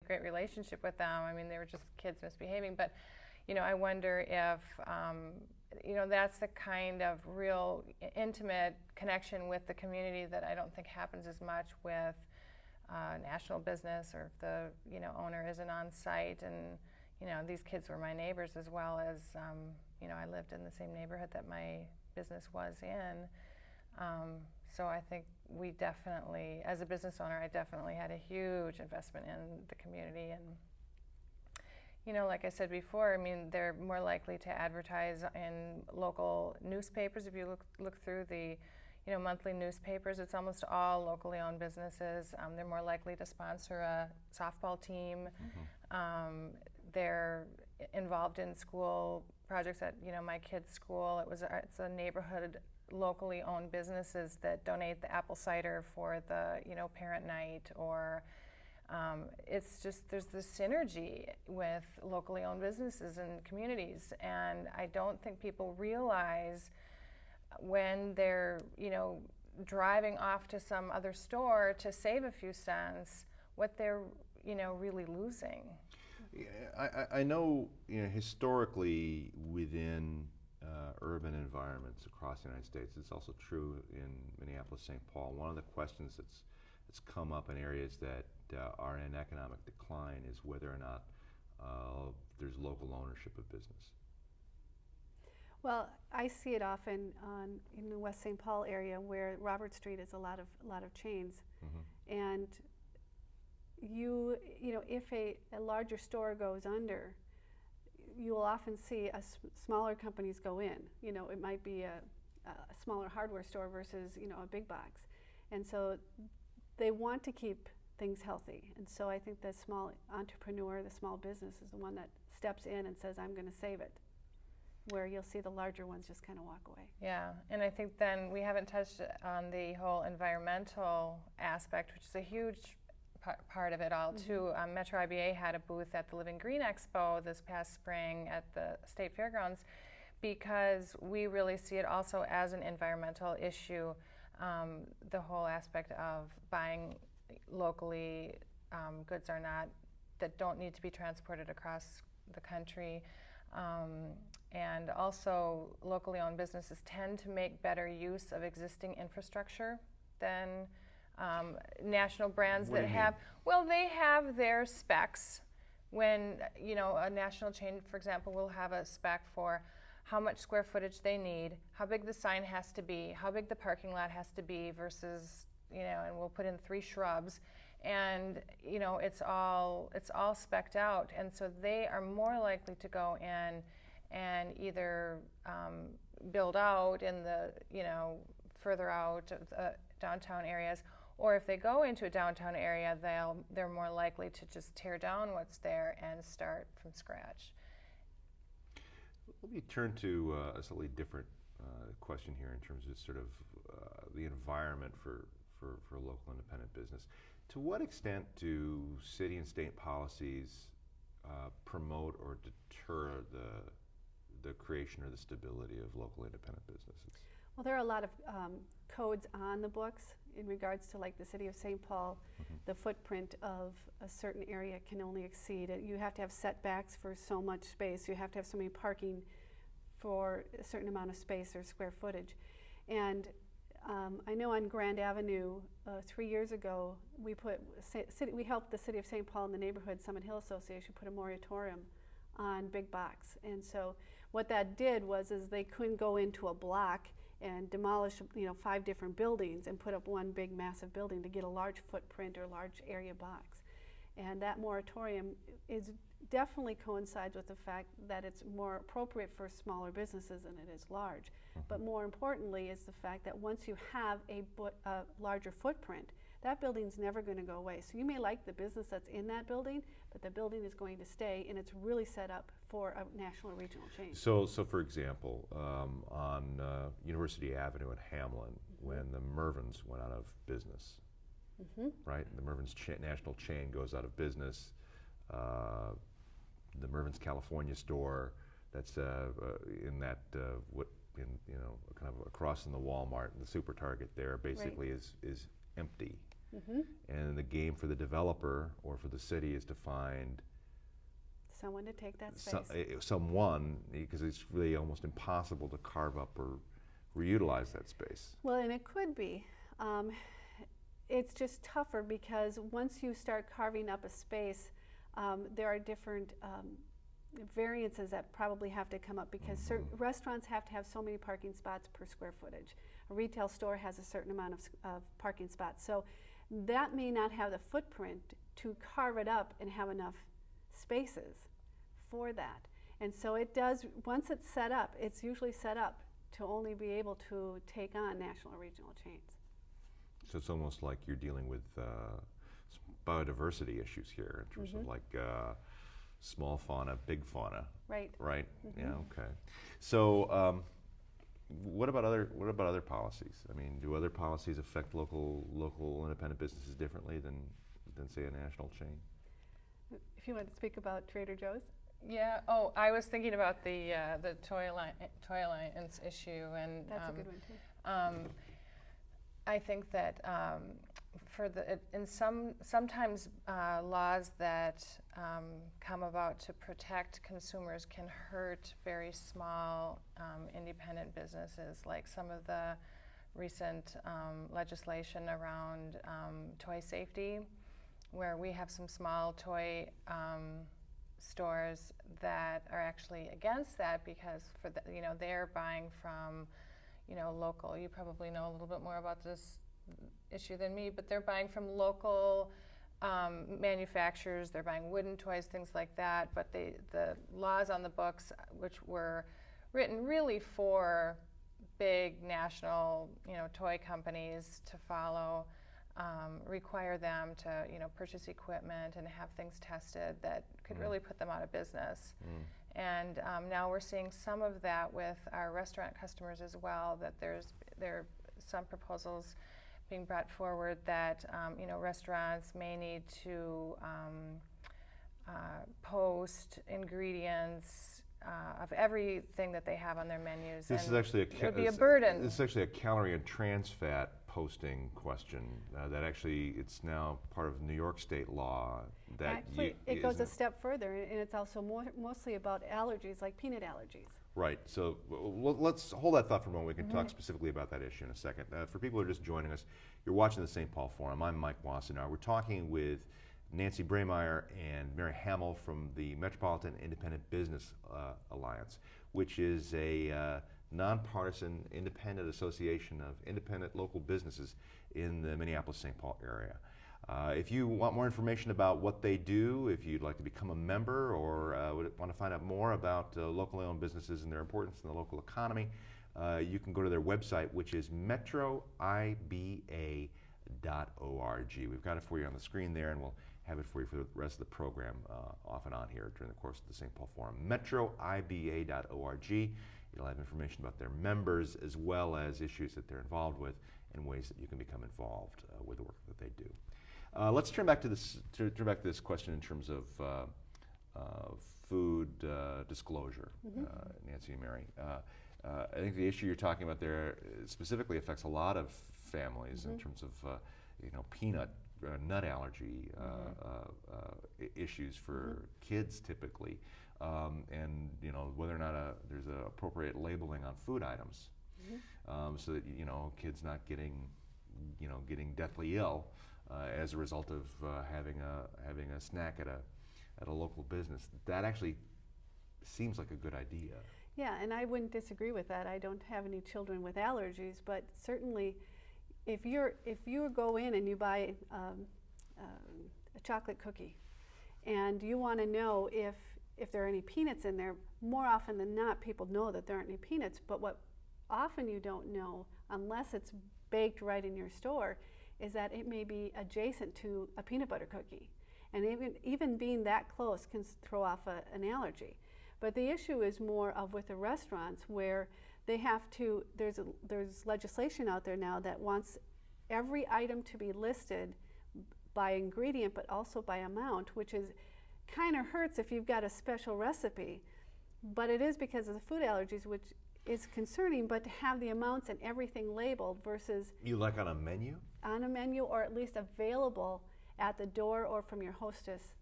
great relationship with them. I mean, they were just kids misbehaving, but I wonder if that's the kind of real intimate connection with the community that I don't think happens as much with national business, or if the owner isn't on site. And these kids were my neighbors as well as I lived in the same neighborhood that my business was in. So I think we definitely, as a business owner, I definitely had a huge investment in the community. And like I said before, I mean, they're more likely to advertise in local newspapers. If you look through the monthly newspapers, it's almost all locally owned businesses. They're more likely to sponsor a softball team. Mm-hmm. They're involved in school projects at my kids' school. It's a neighborhood locally owned businesses that donate the apple cider for the parent night, or it's just, there's this synergy with locally owned businesses and communities, and I don't think people realize when they're driving off to some other store to save a few cents what they're really losing. Yeah, I know historically within urban environments across the United States, it's also true in Minneapolis, St. Paul. One of the questions that's come up in areas that are in economic decline is whether or not there's local ownership of business. Well, I see it often in the West St. Paul area, where Robert Street is a lot of chains, mm-hmm. and if a larger store goes under, you will often see smaller companies go in. It might be a smaller hardware store versus a big box, and so they want to keep things healthy. And so I think the small entrepreneur, the small business, is the one that steps in and says, I'm going to save it, where you'll see the larger ones just kind of walk away. Yeah, and I think then we haven't touched on the whole environmental aspect, which is a huge part of it all, mm-hmm. too. Metro IBA had a booth at the Living Green Expo this past spring at the State Fairgrounds, because we really see it also as an environmental issue. The whole aspect of buying locally, goods that don't need to be transported across the country. And also locally owned businesses tend to make better use of existing infrastructure than national brands that have, they have their specs. When, a national chain, for example, will have a spec for how much square footage they need, how big the sign has to be, how big the parking lot has to be versus, and we'll put in 3 shrubs, and it's all spec'd out, and so they are more likely to go in and either build out in the further out of the downtown areas, or if they go into a downtown area, they're more likely to just tear down what's there and start from scratch. Let me turn to a slightly different question here in terms of sort of the environment for local independent business. To what extent do city and state policies promote or deter the creation or the stability of local independent businesses? Well, there are a lot of codes on the books in regards to, like, the city of St. Paul. Mm-hmm. The footprint of a certain area can only exceed it. You have to have setbacks for so much space. You have to have so many parking for a certain amount of space or square footage. And I know on Grand Avenue 3 years ago, we helped the city of St. Paul and the neighborhood Summit Hill Association put a moratorium on big box. And so what that did was they couldn't go into a block and demolish 5 different buildings and put up one big massive building to get a large footprint or large area box. And that moratorium definitely coincides with the fact that it's more appropriate for smaller businesses than it is large. Mm-hmm. But more importantly is the fact that once you have a larger footprint, that building's never going to go away. So you may like the business that's in that building, but the building is going to stay, and it's really set up for a national or regional chain. So for example, on University Avenue in Hamel, mm-hmm. when the Mervyns went out of business, mm-hmm. right? The Mervyns national chain goes out of business. The Mervyns California store that's in that kind of across from the Walmart and the Super Target there basically right. is empty. And the game for the developer or for the city is to find someone to take that space. someone, because it's really almost impossible to carve up or reutilize that space. Well, and it could be. It's just tougher because once you start carving up a space, there are different variances that probably have to come up because certain restaurants have to have so many parking spots per square footage. A retail store has a certain amount of parking spots. So that may not have the footprint to carve it up and have enough spaces for that. And so it does, once it's set up, it's usually set up to only be able to take on national or regional chains. So it's almost like you're dealing with biodiversity issues here in terms of like small fauna, big fauna. Right. Right. Yeah. Okay. So what about other policies? I mean, do other policies affect local independent businesses differently than say a national chain? If you want to speak about Trader Joe's. Yeah. Oh, I was thinking about the Toy Alliance issue, and That's a good one too. I think that sometimes laws that come about to protect consumers can hurt very small independent businesses, like some of the recent legislation around toy safety, where we have some small toy stores that are actually against that because they're buying from local. You probably know a little bit more about this issue than me, but they're buying from local manufacturers. They're buying wooden toys, things like that. But the laws on the books, which were written really for big national toy companies to follow, require them to purchase equipment and have things tested that could really put them out of business. And now we're seeing some of that with our restaurant customers as well, that there are some proposals being brought forward that restaurants may need to post ingredients of everything that they have on their menus. This is actually it would be a burden. This is actually a calorie and trans fat posting question that actually it's now part of New York state law. That actually, it goes a step further, and it's also mostly about allergies, like peanut allergies. Right. So let's hold that thought for a moment. We can talk specifically about that issue in a second. For people who are just joining us, you're watching the St. Paul Forum. I'm Mike Wassenaar. We're talking with Nancy Breymeier and Mary Hamel from the Metropolitan Independent Business Alliance, which is a nonpartisan independent association of independent local businesses in the Minneapolis-St. Paul area. If you want more information about what they do, if you'd like to become a member or want to find out more about locally owned businesses and their importance in the local economy, you can go to their website, which is metroiba.org. We've got it for you on the screen there, and we'll have it for you for the rest of the program off and on here during the course of the St. Paul Forum. metroiba.org. You'll have information about their members as well as issues that they're involved with and ways that you can become involved with the work that they do. Let's turn back to this question in terms of food disclosure, Nancy and Mary. I think the issue you're talking about there specifically affects a lot of families in terms of peanut nut allergy issues for kids typically, and whether or not there's a appropriate labeling on food items, so that kids not getting deathly ill as a result of having a snack at a local business. That actually seems like a good idea. Yeah, and I wouldn't disagree with that. I don't have any children with allergies, but certainly if you go in and you buy a chocolate cookie and you want to know if there are any peanuts in there, more often than not people know that there aren't any peanuts, but what often you don't know, unless it's baked right in your store, is that it may be adjacent to a peanut butter cookie. And even being that close can throw off an allergy. But the issue is more of with the restaurants where they have to, there's legislation out there now that wants every item to be listed by ingredient but also by amount, which is kind of hurts if you've got a special recipe. But it is because of the food allergies, which is concerning, but to have the amounts and everything labeled versus You like on a menu? on a menu or at least available at the door or from your hostess